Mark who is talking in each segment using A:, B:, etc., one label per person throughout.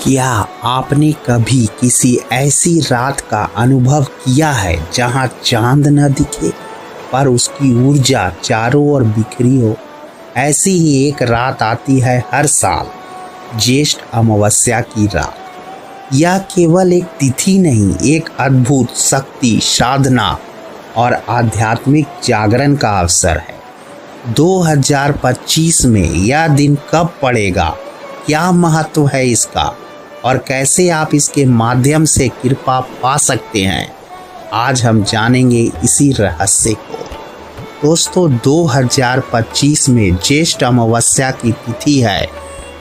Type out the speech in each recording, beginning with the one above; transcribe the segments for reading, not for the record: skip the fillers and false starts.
A: क्या आपने कभी किसी ऐसी रात का अनुभव किया है जहां चांद न दिखे पर उसकी ऊर्जा चारों ओर बिखरी हो? ऐसी ही एक रात आती है हर साल, ज्येष्ठ अमावस्या की रात। यह केवल एक तिथि नहीं, एक अद्भुत शक्ति, साधना और आध्यात्मिक जागरण का अवसर है। 2025 में यह दिन कब पड़ेगा, क्या महत्व है इसका और कैसे आप इसके माध्यम से कृपा पा सकते हैं, आज हम जानेंगे इसी रहस्य को। दोस्तों, 2025 में ज्येष्ठ अमावस्या की तिथि है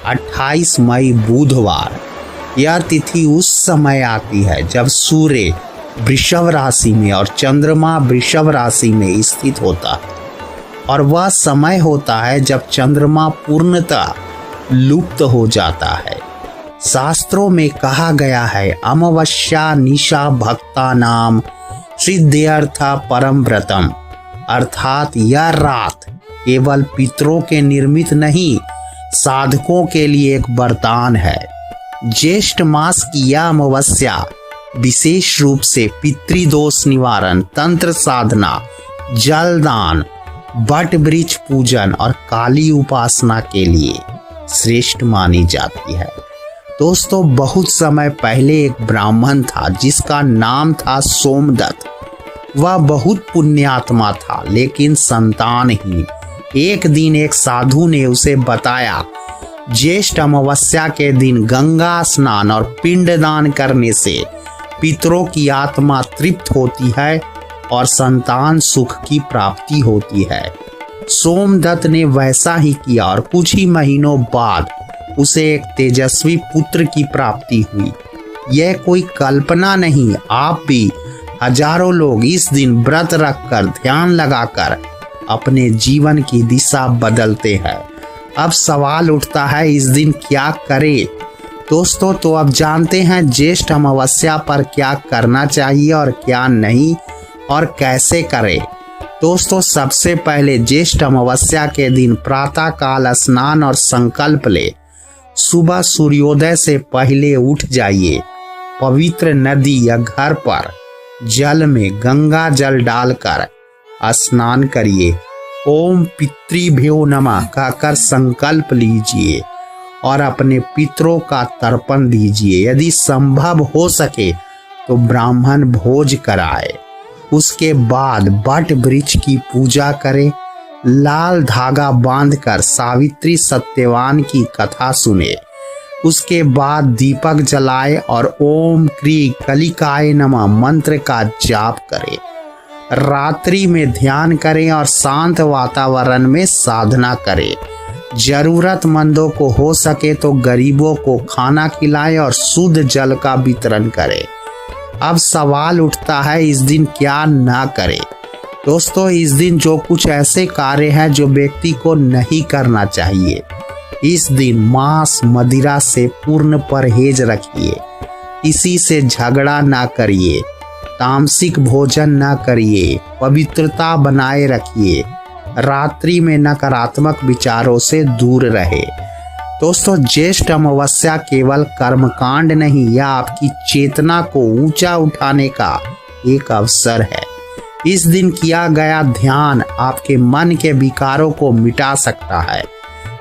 A: 28 मई बुधवार। यह तिथि उस समय आती है जब सूर्य वृषभ राशि में और चंद्रमा वृषभ राशि में स्थित होता है, और वह समय होता है जब चंद्रमा पूर्णतः लुप्त हो जाता है। शास्त्रों में कहा गया है, अमावस्या निशा भक्ता नाम सिद्ध्यर्था परम व्रतम, अर्थात यह रात केवल पितरों के निर्मित नहीं, साधकों के लिए एक वरदान है। ज्येष्ठ मास की यह अमावस्या विशेष रूप से पितृदोष निवारण, तंत्र साधना, जलदान, बट वृक्ष पूजन और काली उपासना के लिए श्रेष्ठ मानी जाती है। दोस्तों, बहुत समय पहले एक ब्राह्मण था जिसका नाम था सोमदत्त। वह बहुत पुण्यात्मा था लेकिन संतानहीन। एक दिन एक साधु ने उसे बताया, ज्येष्ठ अमावस्या के दिन गंगा स्नान और पिंडदान करने से पितरों की आत्मा तृप्त होती है और संतान सुख की प्राप्ति होती है। सोमदत्त ने वैसा ही किया और कुछ ही महीनों बाद उसे एक तेजस्वी पुत्र की प्राप्ति हुई। यह कोई कल्पना नहीं, आप भी हजारों लोग इस दिन व्रत रखकर, ध्यान लगाकर अपने जीवन की दिशा बदलते हैं। अब सवाल उठता है, इस दिन क्या करें? दोस्तों, तो अब जानते हैं ज्येष्ठ अमावस्या पर क्या करना चाहिए और क्या नहीं, और कैसे करें। दोस्तों, सबसे पहले ज्येष्ठ अमावस्या के दिन प्रातः काल स्नान और संकल्प ले। सुबह सूर्योदय से पहले उठ जाइए, पवित्र नदी या घर पर जल में गंगा जल डालकर स्नान करिए। ओम पितृभ्यो नमः कहकर संकल्प लीजिए और अपने पितरों का तर्पण दीजिए। यदि संभव हो सके तो ब्राह्मण भोज कराए। उसके बाद बट वृक्ष की पूजा करें। लाल धागा बांधकर सावित्री सत्यवान की कथा सुने। उसके बाद दीपक जलाए और ओम क्री कलिकाय नमः मंत्र का जाप करें। रात्रि में ध्यान करें और शांत वातावरण में साधना करें। जरूरतमंदों को हो सके तो गरीबों को खाना खिलाएं और शुद्ध जल का वितरण करें। अब सवाल उठता है, इस दिन क्या ना करें? दोस्तों, इस दिन जो कुछ ऐसे कार्य हैं जो व्यक्ति को नहीं करना चाहिए। इस दिन मांस मदिरा से पूर्ण परहेज रखिए। किसी से झगड़ा ना करिए, तामसिक भोजन ना करिए, पवित्रता बनाए रखिए। रात्रि में नकारात्मक विचारों से दूर रहे। दोस्तों, ज्येष्ठ अमावस्या केवल कर्मकांड नहीं, यह आपकी चेतना को ऊंचा उठाने का एक अवसर है। इस दिन किया गया ध्यान आपके मन के विकारों को मिटा सकता है।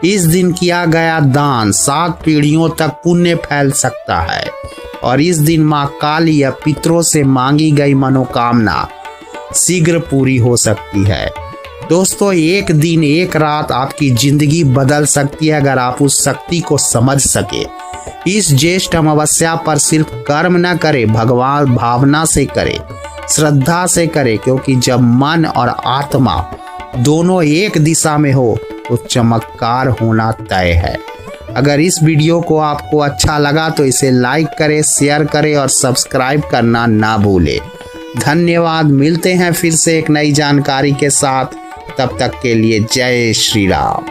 A: इस दिन किया गया दान 7 पीढ़ियों तक पुण्य फैल सकता है, और इस दिन माँ काली या पितरों से मांगी गई मनोकामना शीघ्र पूरी हो सकती है। दोस्तों, एक दिन एक रात आपकी जिंदगी बदल सकती है अगर आप उस शक्ति को समझ सके। इस ज्येष्ठ अमावस्या पर सिर्फ कर्म न करे, भगवान भावना से करे, श्रद्धा से करे, क्योंकि जब मन और आत्मा दोनों एक दिशा में हो तो चमत्कार होना तय है। अगर इस वीडियो को आपको अच्छा लगा तो इसे लाइक करें, शेयर करें और सब्सक्राइब करना ना भूलें। धन्यवाद। मिलते हैं फिर से एक नई जानकारी के साथ। तब तक के लिए जय श्री राम।